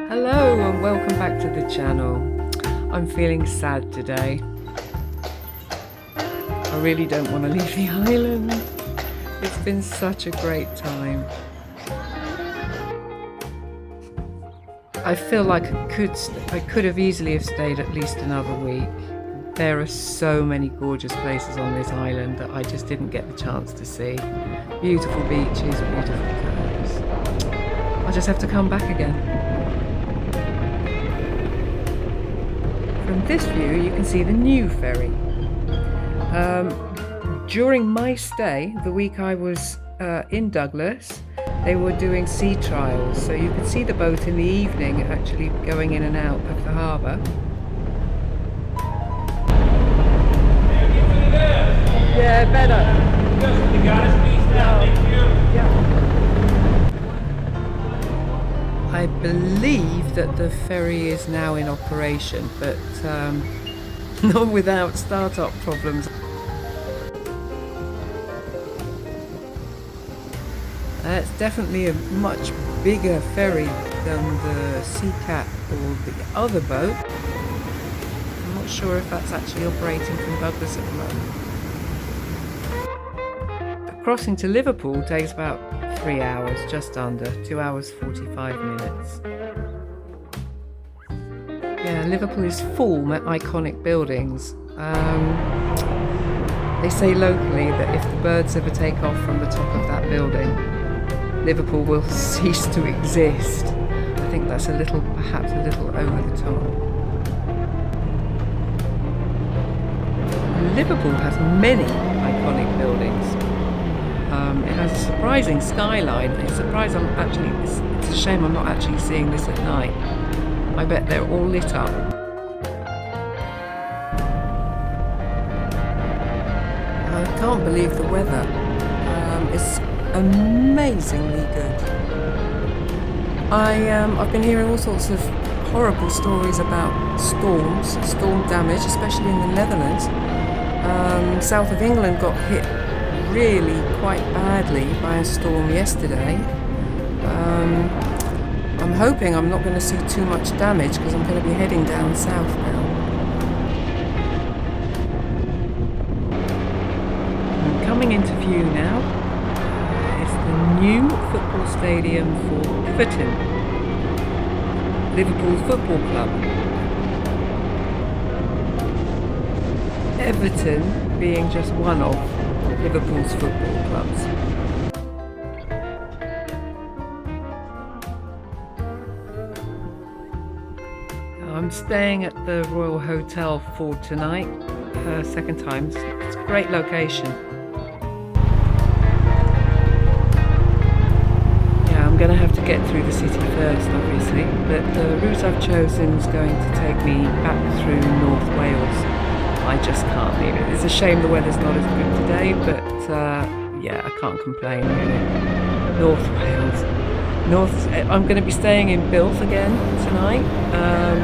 Hello and welcome back to the channel. I'm feeling sad today. I really don't want to leave the island. It's been such a great time. I feel like I could have easily have stayed at least another week. There are so many gorgeous places on this island that I just didn't get the chance to see. Beautiful beaches, beautiful curves. I'll just have to come back again. From this view you can see the new ferry. During my stay, the week I was in Douglas, they were doing sea trials, so you could see the boat in the evening actually going in and out of the harbour. Yeah, better. You got us, please. Thank you. Yeah. I believe that the ferry is now in operation, but not without start-up problems. It's definitely a much bigger ferry than the Sea Cat or the other boat. I'm not sure if that's actually operating from Douglas at the moment. Crossing to Liverpool takes about 3 hours, just under, 2 hours 45 minutes. Yeah, Liverpool is full of iconic buildings. They say locally that if the birds ever take off from the top of that building, Liverpool will cease to exist. I think that's perhaps a little over the top. Liverpool has many iconic buildings. It has a surprising skyline. It's a shame I'm not actually seeing this at night. I bet they're all lit up. I can't believe the weather. It's amazingly good. I've been hearing all sorts of horrible stories about storm damage, especially in the Netherlands. South of England got hit really quite badly by a storm yesterday. I'm hoping I'm not going to see too much damage because I'm going to be heading down south now. I'm coming into view now. It's the new football stadium for Everton, Liverpool Football Club. Everton being just one of Liverpool's football clubs. I'm staying at the Royal Hotel for tonight, second time. It's a great location. Yeah, I'm going to have to get through the city first, obviously, but the route I've chosen is going to take me back through North Wales. I just can't leave it. It's a shame the weather's not as good today, but yeah, I can't complain really. North Wales. I'm going to be staying in Builth again tonight.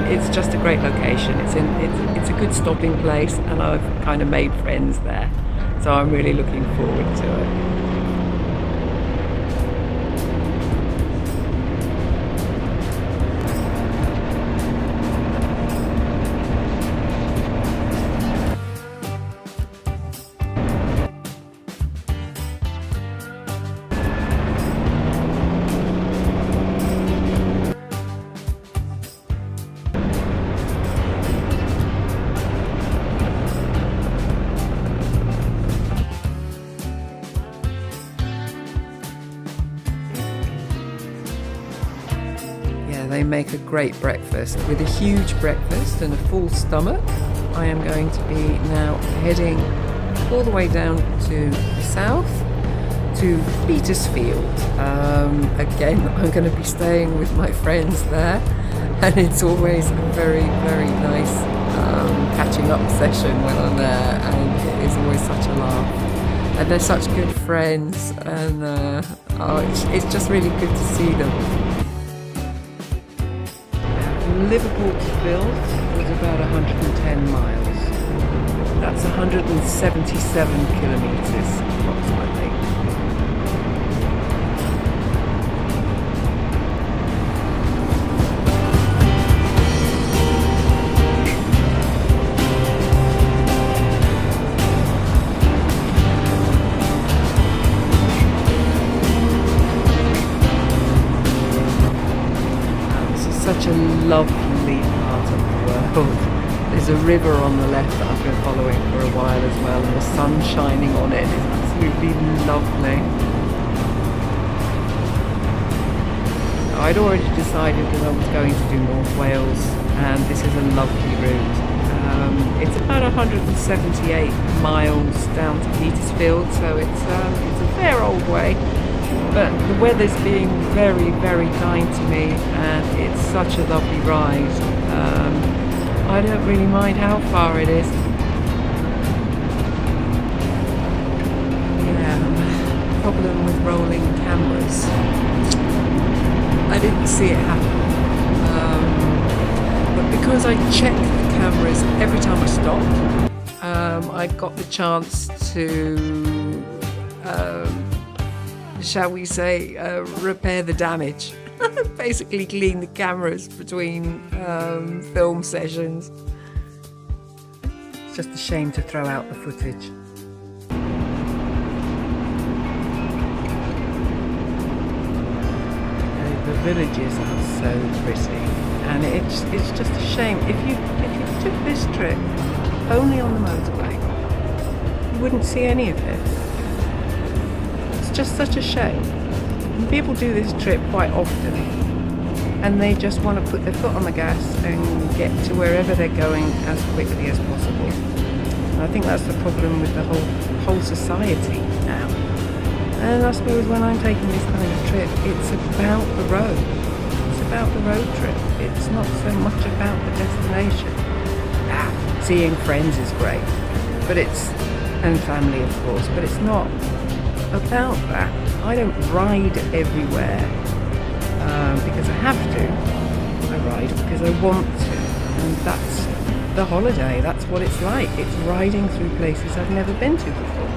It's just a great location. It's a good stopping place, and I've kind of made friends there, so I'm really looking forward to it. They make a great breakfast. With a huge breakfast and a full stomach, I am going to be now heading all the way down to the south to Petersfield. Again, I'm going to be staying with my friends there, and it's always a very, very nice catching up session when I'm there, and it is always such a laugh. And they're such good friends, and it's just really good to see them. Liverpool to Builth was about 110 miles. That's 177 kilometres approximately. such a lovely part of the world. There's a river on the left that I've been following for a while as well, and the sun shining on it is absolutely lovely. I'd already decided that I was going to do North Wales, and this is a lovely route. It's about 178 miles down to Petersfield, so it's a fair old way. But the weather's being very, very kind to me, and it's such a lovely ride. I don't really mind how far it is. Yeah, problem with rolling cameras. I didn't see it happen. But because I checked the cameras every time I stopped, I got the chance to, shall we say, repair the damage. Basically clean the cameras between film sessions. It's just a shame to throw out the footage. The villages are so pretty, and it's just a shame. If you took this trip only on the motorway, you wouldn't see any of it. It's just such a shame. And people do this trip quite often, and they just want to put their foot on the gas and get to wherever they're going as quickly as possible. And I think that's the problem with the whole society now. And I suppose when I'm taking this kind of trip, it's about the road. It's about the road trip. It's not so much about the destination. Seeing friends is great, but and family of course, but it's not about that. I don't ride everywhere because I have to. I ride because I want to, and that's the holiday. That's what it's like. It's riding through places I've never been to before.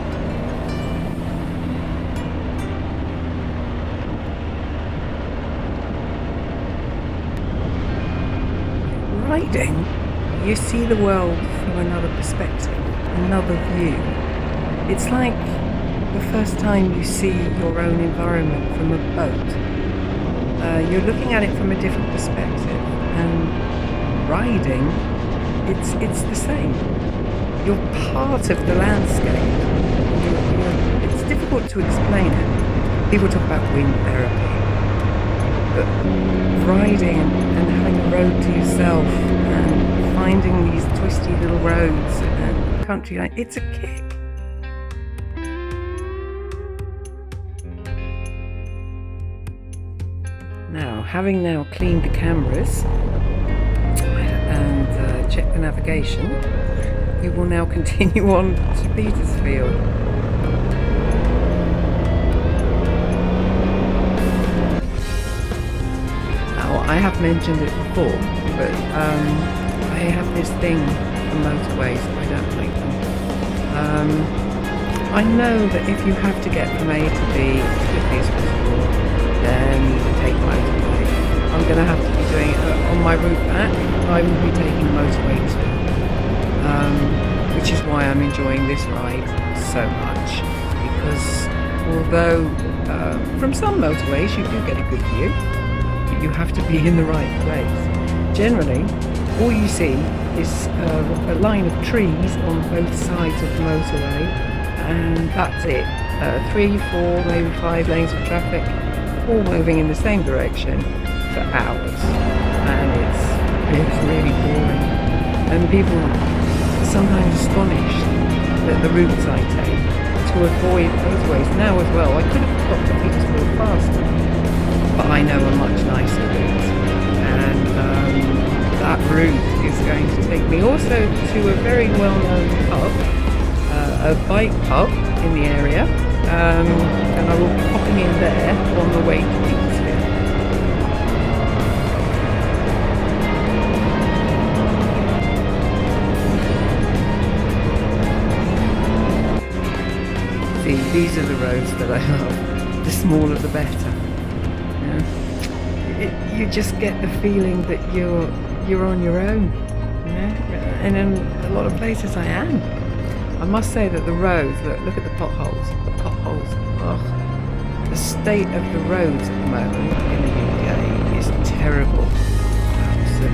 Riding, you see the world from another perspective, another view. It's like the first time you see your own environment from a boat. You're looking at it from a different perspective, and riding, it's the same. You're part of the landscape. It's difficult to explain it. People talk about wind therapy, but riding and having a road to yourself and finding these twisty little roads and country, it's a kick. Now, having now cleaned the cameras and checked the navigation, we will now continue on to Petersfield. Now, I have mentioned it before, but I have this thing for motorways. I don't like them. I know that if you have to get from A to B as quickly as possible, then you can take motorway. I'm going to have to be doing it on my route back. I will be taking motorway too, which is why I'm enjoying this ride so much. Because although from some motorways you do get a good view, but you have to be in the right place. Generally, all you see is a line of trees on both sides of the motorway, and that's it. 3, 4, maybe 5 lanes of traffic, all moving in the same direction for hours, and it's really boring. And people are sometimes astonished at the routes I take to avoid motorways. Now as well, I could have got to Petersfield faster, but I know a much nicer route, and that route is going to take me also to a very well-known pub, a bike pub in the area, and I will be popping in there on the way to Petersfield. See, these are the roads that I love. The smaller the better. You just get the feeling that you're on your own, and in a lot of places I am. I must say that the roads, look at the potholes, the state of the roads at the moment in the UK is terrible.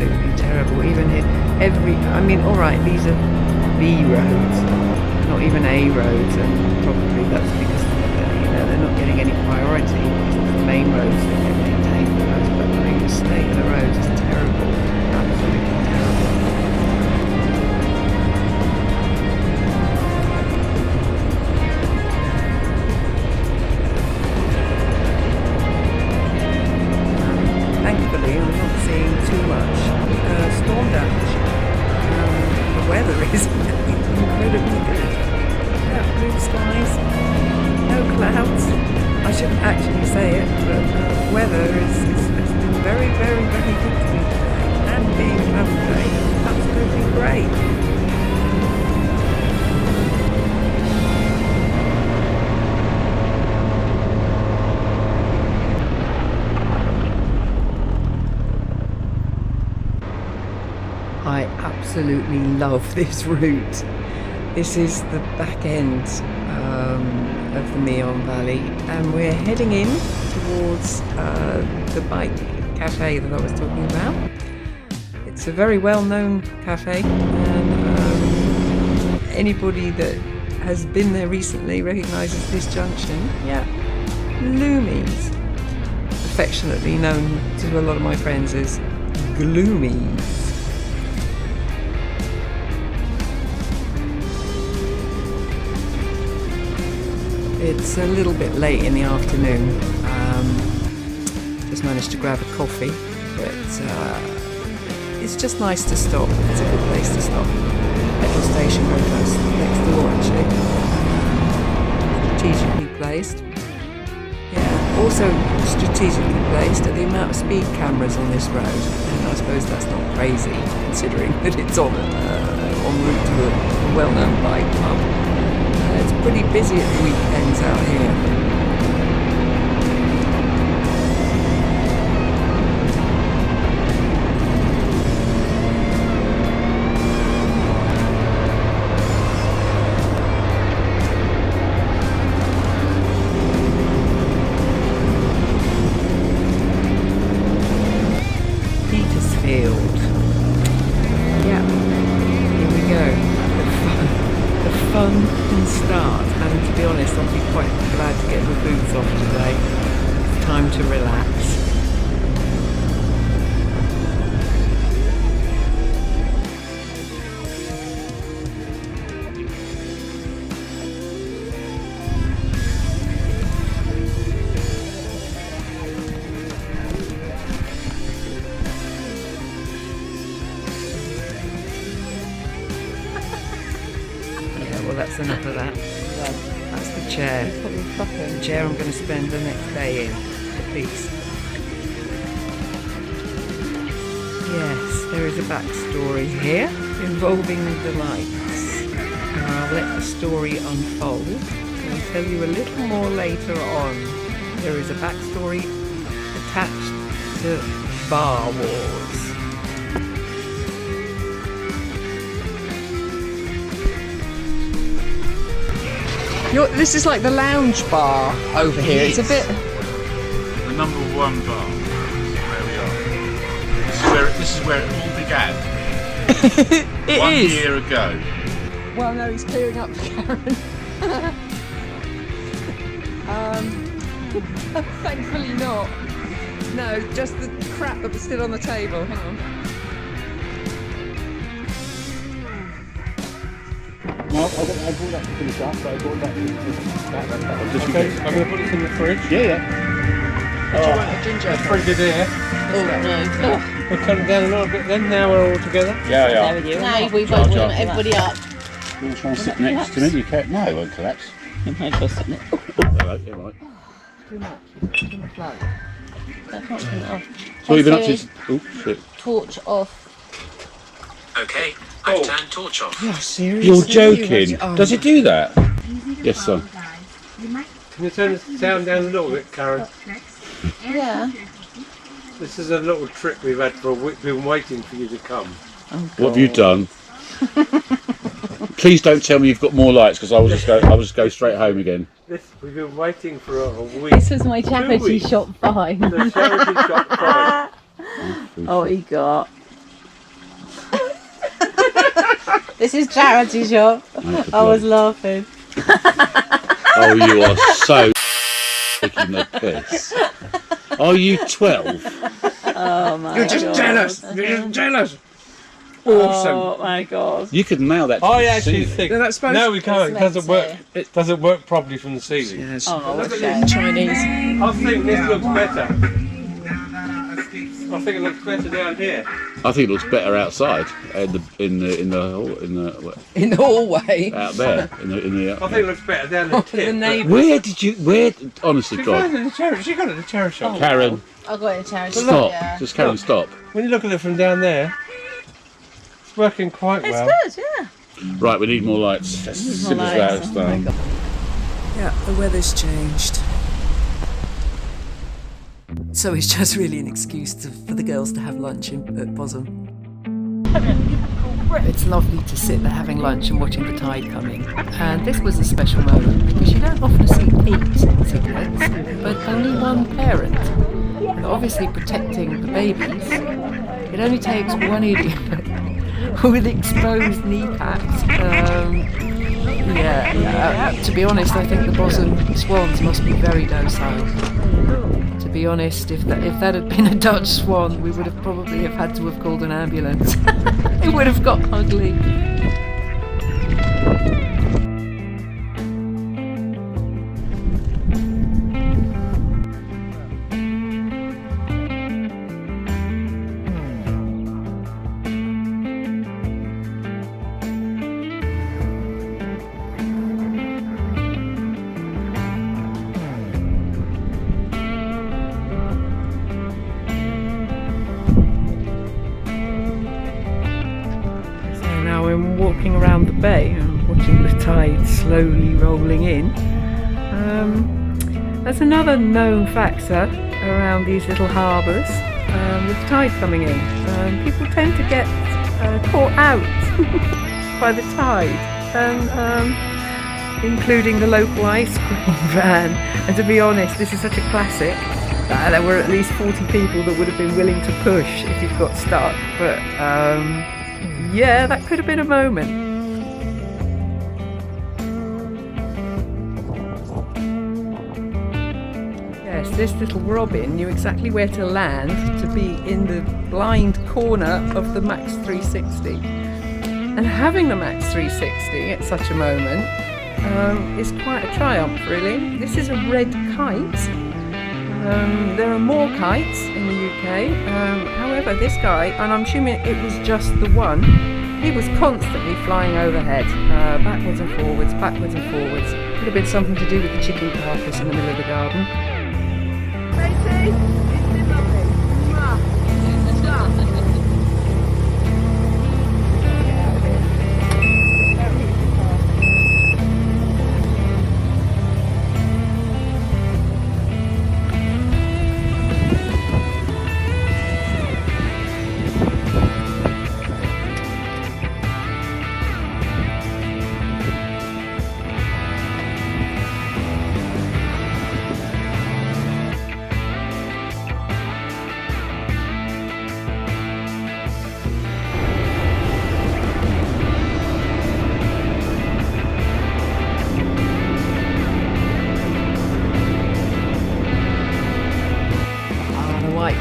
absolutely terrible. Even here, I mean, all right, these are B roads, not even A roads, and probably that's because they're not getting any priority. The main roads that get maintained the most, but I mean, the state of the roads is terrible, absolutely terrible. Thankfully, I'm not seeing too much storm damage. The weather is incredibly good. Yeah, blue skies, no clouds. I shouldn't actually say it, but weather has been very, very, very good to me today. And being travel day, absolutely great. I absolutely love this route. This is the back end of the Meon Valley, and we're heading in towards the bike cafe that I was talking about. It's a very well-known cafe, and anybody that has been there recently recognises this junction. Yeah, Loomies, affectionately known to a lot of my friends as Gloomies. It's a little bit late in the afternoon. Just managed to grab a coffee, but it's just nice to stop. It's a good place to stop. Petrol station very close next door, actually. Strategically placed. Yeah, also strategically placed are the amount of speed cameras on this road. And I suppose that's not crazy, considering that it's en route to a well-known bike pub. It's pretty busy at the weekends out here. Petersfield. Yeah, here we go. The fun can start, and to be honest, I'll be quite glad to get my boots off today. It's time to relax. Well, that's enough of that. That's the chair. The chair I'm going to spend the next day in. At least. Yes, there is a backstory here involving the lights. And I'll let the story unfold. And I'll tell you a little more later on. There is a backstory attached to Bar Wars. This is like the lounge bar over here. It's a bit... The number one bar is where we are. This is where it all began. It One is. year ago. Well, no, he's clearing up for Karen. Thankfully not. No, just the crap that was still on the table. Hang on. No, I brought that to finish up, so I brought that to Okay, I'm going to put this in the fridge. Yeah. Ginger. That's pretty good here. Oh no. We'll come down a little bit then, now we're all together. Yeah. No, we won't warm everybody up. You want to try and sit next to me? You can't. No, it won't collapse. You might as well sit next. Hello, you're right. Too much light. That's not turn it off. So you've been up Siri, to... Oh, shit. torch off. Okay, I've turned torch off. Yeah, seriously? You're joking. Does it do that? Yes, son. Can you turn the sound down a little bit, Karen? Yeah. This is a little trick we've had for a week. We've been waiting for you to come. What have you done? Please don't tell me you've got more lights, because I'll just go straight home again. We've been waiting for a week. This was my charity shop find. The charity shop find. Oh, he got. This is charity shop. I was laughing. Oh, you are so taking the piss. Are you 12? Oh my You're just God. jealous. You're just jealous. Awesome. Oh my God. You could nail that to I the actually ceiling. think. No, that's supposed No, we can't. It It's doesn't meant work. It doesn't work properly from the ceiling. Yes. Oh, Look at shame. this. Chinese. I think this looks better. I think it looks better down here. I think it looks better outside in the hallway. out there in the. I think it looks better down the The tip. neighbour. Honestly, She God, found it in the charity. She got it at the charity shop. Karen, I got it in charity shop. stop. Yeah. Just Karen, Look. stop. When you look at it from down there, it's working quite well. It's good, yeah. Right, we need more lights. As soon as lights. that's done. Yeah, the weather's changed. So it's just really an excuse for the girls to have lunch at Bosham. It's lovely to sit there having lunch and watching the tide coming. And this was a special moment because you don't often see 8 siblings, but only one parent. And obviously protecting the babies, it only takes one idiot with exposed kneecaps. To be honest, I think the Bosham swans must be very docile. To be honest, if that had been a Dutch swan, we would have probably had to have called an ambulance. It would have got ugly. Now I'm walking around the bay and watching the tide slowly rolling in. That's another known factor around these little harbours with the tide coming in. People tend to get caught out by the tide, including the local ice cream van. And to be honest, this is such a classic. There were at least 40 people that would have been willing to push if you'd got stuck, but yeah, that could have been a moment. Yes, this little robin knew exactly where to land to be in the blind corner of the Max 360. And having the Max 360 at such a moment is quite a triumph, really. This is a red kite. There are more kites in the UK, however this guy, and I'm assuming it was just the one, he was constantly flying overhead, backwards and forwards, backwards and forwards. Could have been something to do with the chicken carcass in the middle of the garden.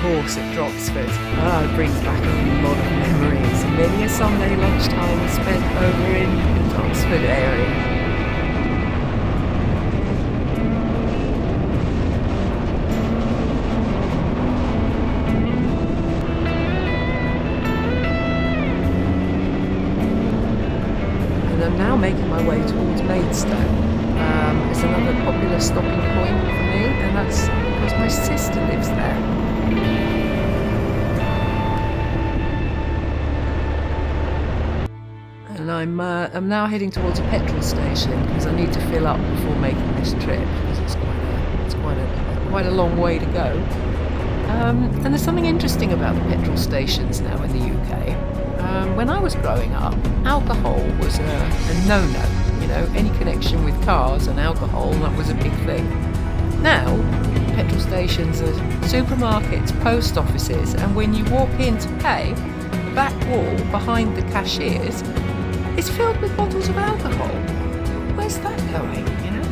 Horse at Dropsford. It brings back a lot of memories. Many a Sunday lunchtime spent over in the Dropsford area. And I'm now making my way towards Maidstone. It's another popular stopping point for me, and that's because my sister lives there. And I'm now heading towards a petrol station because I need to fill up before making this trip because it's quite a long way to go. And there's something interesting about the petrol stations now in the UK. When I was growing up, alcohol was a no-no. You know, any connection with cars and alcohol, that was a big thing. Now, petrol stations are supermarkets, post offices, and when you walk in to pay, the back wall behind the cashiers It's filled with bottles of alcohol. Where's that going, you know?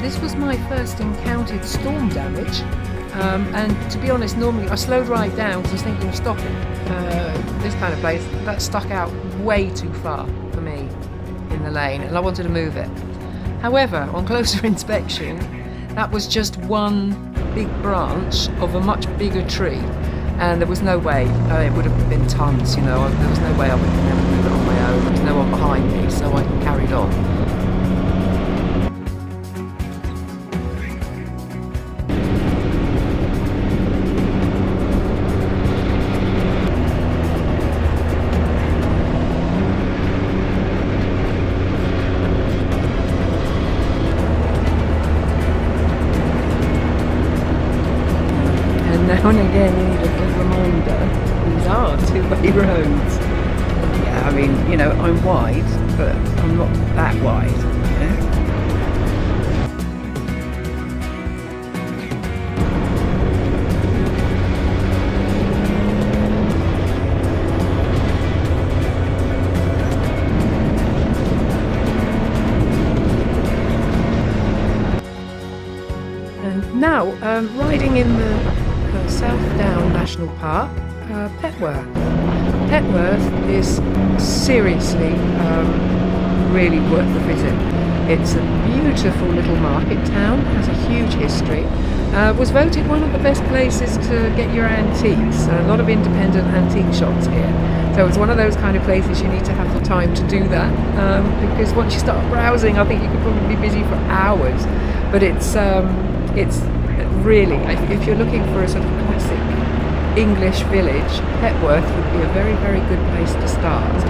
This was my first encountered storm damage. And to be honest, normally I slowed right down because I was thinking of stopping. This kind of place, that stuck out way too far for me in the lane, and I wanted to move it. However, on closer inspection, that was just one big branch of a much bigger tree, and there was no way, it would have been tons, you know, there was no way I would have been able to move it on my own. There was no one behind me, so I carried on. Now and again you need a good reminder, these are two-way roads. Yeah, I mean, you know, I'm wide, but I'm not that wide, you know? And now, riding in the South Down National Park, Petworth. Petworth is seriously really worth the visit. It's a beautiful little market town, has a huge history, was voted one of the best places to get your antiques. A lot of independent antique shops here. So it's one of those kind of places you need to have the time to do that, because once you start browsing, I think you could probably be busy for hours. But it's really, if you're looking for a sort of classic English village, Petworth would be a very, very good place to start.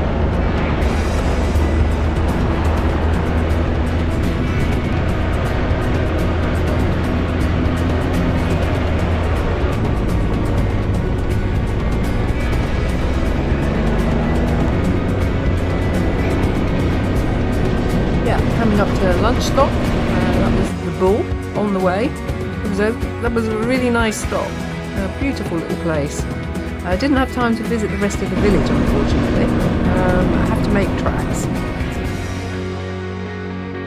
Yeah, coming up to lunch stop, that was the Bull on the way. That was a really nice stop, a beautiful little place. I didn't have time to visit the rest of the village, unfortunately. I have to make tracks.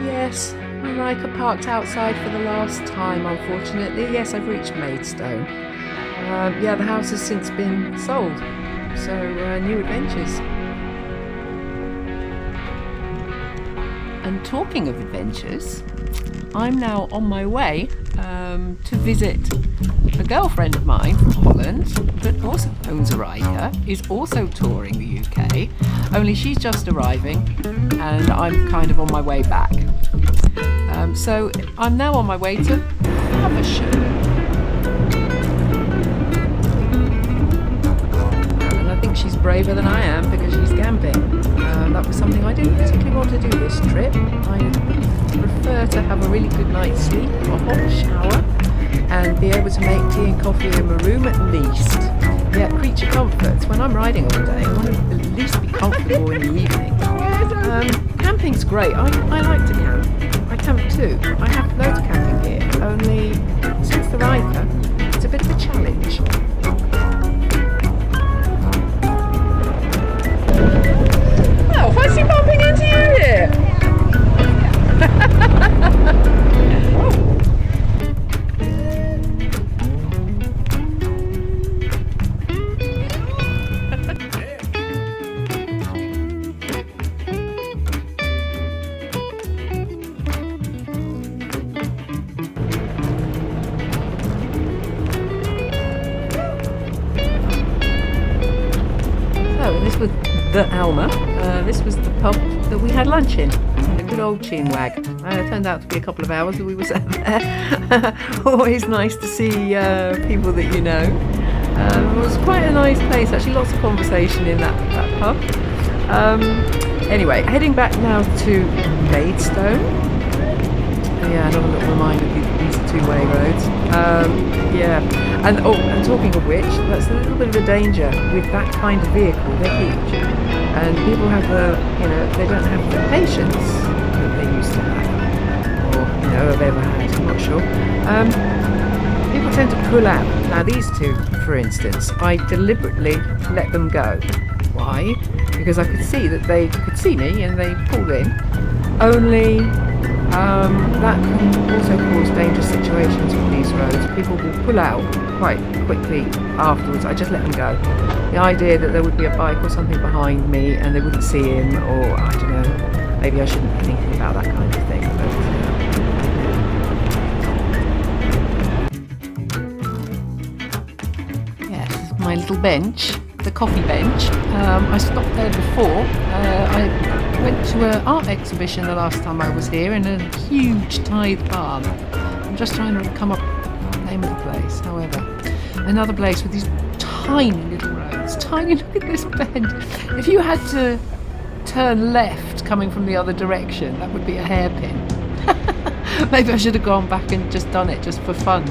Yes, Ryker parked outside for the last time, unfortunately. Yes, I've reached Maidstone. Yeah, the house has since been sold, so new adventures. And talking of adventures, I'm now on my way to visit a girlfriend of mine from Holland that also owns a Ryker, is also touring the UK, only she's just arriving and I'm kind of on my way back. So I'm now on my way to Haversham. And I think she's braver than I am because she's camping. That was something I didn't particularly want to do this trip. I prefer to have a really good night's sleep, a hot shower, and be able to make tea and coffee in my room at least. Yeah, creature comforts. When I'm riding all day, I want to at least be comfortable in the evening. Camping's great. I like to camp. I camp too. I have loads of camping gear, only since the Ryker, it's a bit of a challenge. Oh, fancy bumping into you here! This was the Alma. This was the pub that we had lunch in. A good old chinwag. It turned out to be a couple of hours that we were sat there. Always nice to see people that you know. It was quite a nice place, actually lots of conversation in that pub. Anyway, heading back now to Maidstone. Yeah, another little reminder of these two-way roads. Yeah, and talking of which, that's a little bit of a danger with that kind of vehicle. They're huge, and people have they don't have the patience that they used to have, or have ever had. I'm not sure. People tend to pull out. Now these two, for instance, I deliberately let them go. Why? Because I could see that they could see me and they pulled in. Only that can also cause dangerous situations with these roads. People will pull out quite quickly afterwards. I just let them go. The idea that there would be a bike or something behind me and they wouldn't see him, or I don't know, maybe I shouldn't be thinking about that kind of thing. But yes, my little bench, the coffee bench. I stopped there before. I went to an art exhibition the last time I was here in a huge tide barn. I'm just trying to come up with the name of the place. However, another place with these tiny little roads. Tiny, look at this bend. If you had to turn left coming from the other direction, that would be a hairpin. Maybe I should have gone back and just done it just for fun.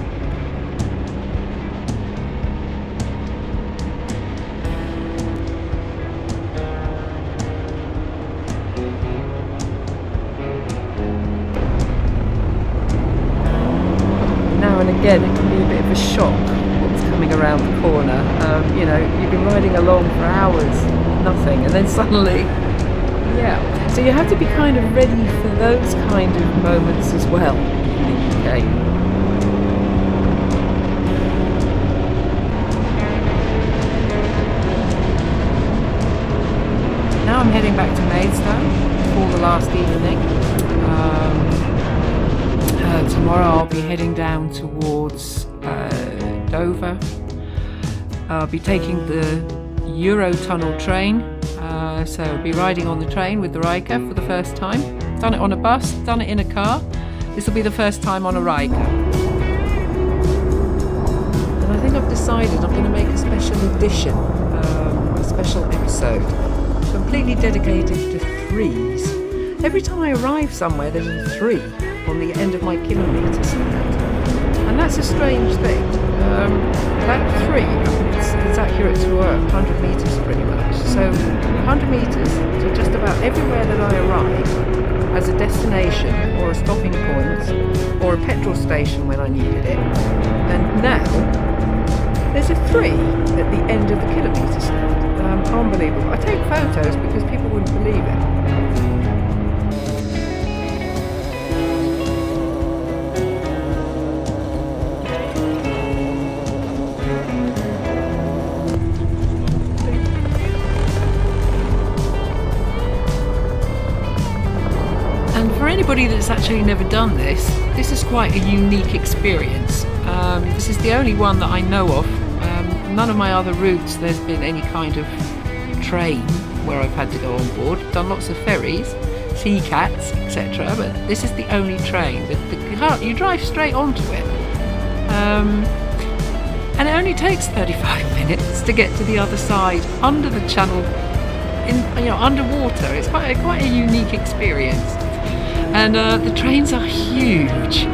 Again, it can be a bit of a shock what's coming around the corner. You know, you've been riding along for hours, nothing, and then suddenly, yeah. So you have to be kind of ready for those kind of moments as well in the UK. Now I'm heading back to Maidstone for the last evening. Tomorrow I'll be heading down towards Dover. I'll be taking the Eurotunnel train, so I'll be riding on the train with the Ryker for the first time. Done it on a bus, done it in a car. This will be the first time on a Ryker. And I think I've decided I'm going to make a special edition, a special episode, completely dedicated to threes. Every time I arrive somewhere there's a 3 on the end of my kilometre stand, and that's a strange thing. That 3, it's accurate to 100 metres pretty much, so 100 metres to just about everywhere that I arrive as a destination or a stopping point or a petrol station when I needed it. And now there's a 3 at the end of the kilometre stand. Unbelievable. I take photos because people wouldn't believe it. Anybody that's actually never done this, this is quite a unique experience. This is the only one that I know of. None of my other routes there's been any kind of train where I've had to go on board. Done lots of ferries, sea cats, etc. But this is the only train. You drive straight onto it, and it only takes 35 minutes to get to the other side under the channel, underwater. It's quite a unique experience. And the trains are huge.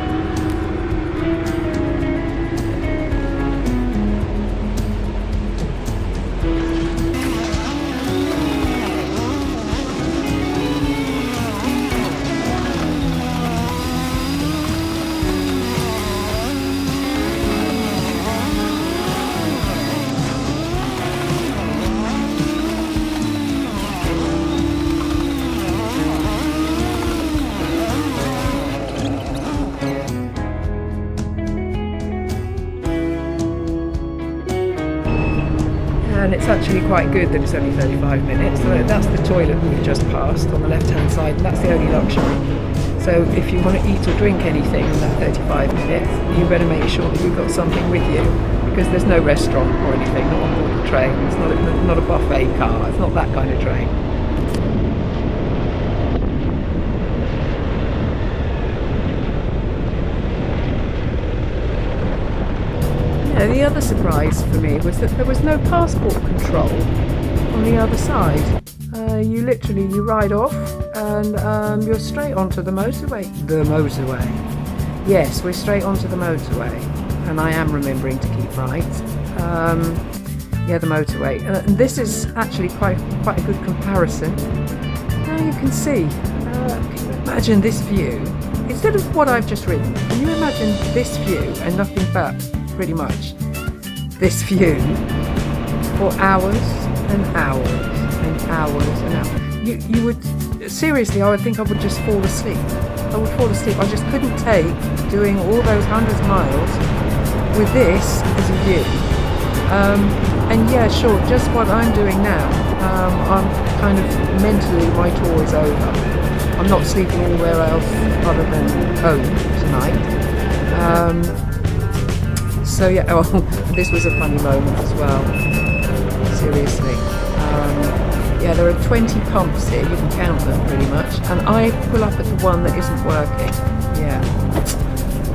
And it's actually quite good that it's only 35 minutes. So that's the toilet we've just passed on the left hand side, and that's the only luxury. So if you want to eat or drink anything in that 35 minutes, you better make sure that you've got something with you, because there's no restaurant or anything, not on board the train. It's not a buffet car, it's not that kind of train. The other surprise for me was that there was no passport control on the other side. You ride off and you're straight onto the motorway. The motorway. Yes, we're straight onto the motorway, and I am remembering to keep right. The motorway. And this is actually quite a good comparison. Now you can see. Can you imagine this view? Instead of what I've just ridden, can you imagine this view and nothing but pretty much this view for hours and hours and hours and hours. You would, seriously, I would think I would just fall asleep. I would fall asleep. I just couldn't take doing all those hundreds of miles with this as a view. And yeah, sure, just what I'm doing now, I'm kind of mentally, my tour is over. I'm not sleeping anywhere else other than home tonight. So yeah, well, this was a funny moment as well. Seriously. Yeah, there are 20 pumps here, you can count them pretty much, and I pull up at the one that isn't working. Yeah.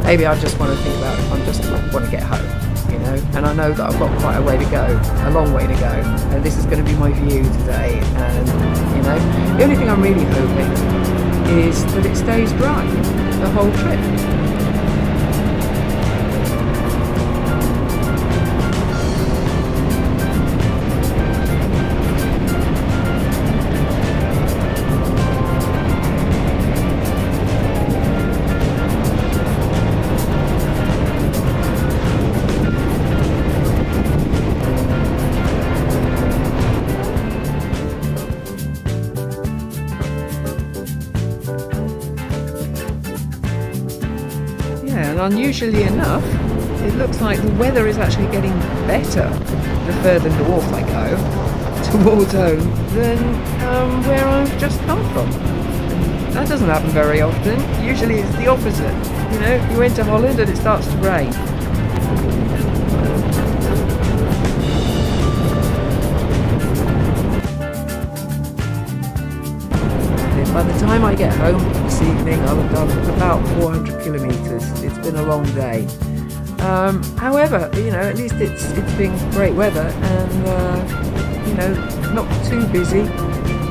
Maybe I just want to think about it, I just want to get home, you know, and I know that I've got quite a way to go, a long way to go, and this is going to be my view today, and, you know, the only thing I'm really hoping is that it stays dry the whole trip. Unusually enough, it looks like the weather is actually getting better the further north I go towards home than where I've just come from. That doesn't happen very often. Usually it's the opposite. You know, you enter Holland and it starts to rain. By the time I get home this evening, I'll have done about 400 kilometres. It's been a long day. However, you know, at least it's been great weather and, you know, not too busy.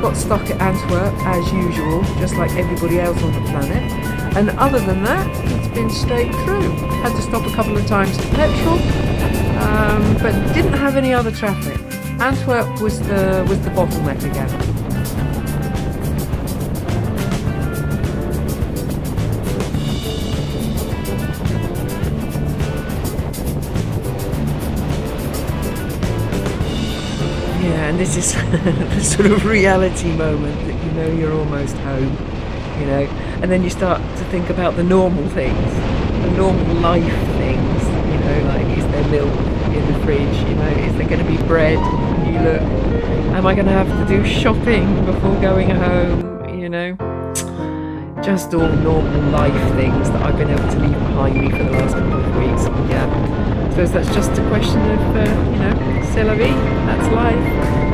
Got stuck at Antwerp as usual, just like everybody else on the planet. And other than that, it's been straight through. Had to stop a couple of times for petrol, but didn't have any other traffic. Antwerp was the bottleneck again. And this is the sort of reality moment that you know you're almost home, you know, and then you start to think about the normal things, the normal life things, you know, like is there milk in the fridge, you know, is there going to be bread, you look, am I going to have to do shopping before going home, you know, just all normal life things that I've been able to leave behind me for the last couple of weeks. Yeah, I suppose that's just a question of, you know, c'est la vie, that's life.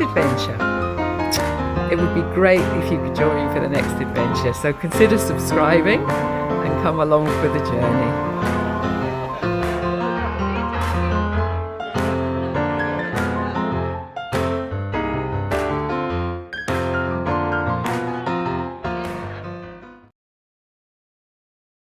Adventure. It would be great if you could join me for the next adventure, so consider subscribing and come along for the journey.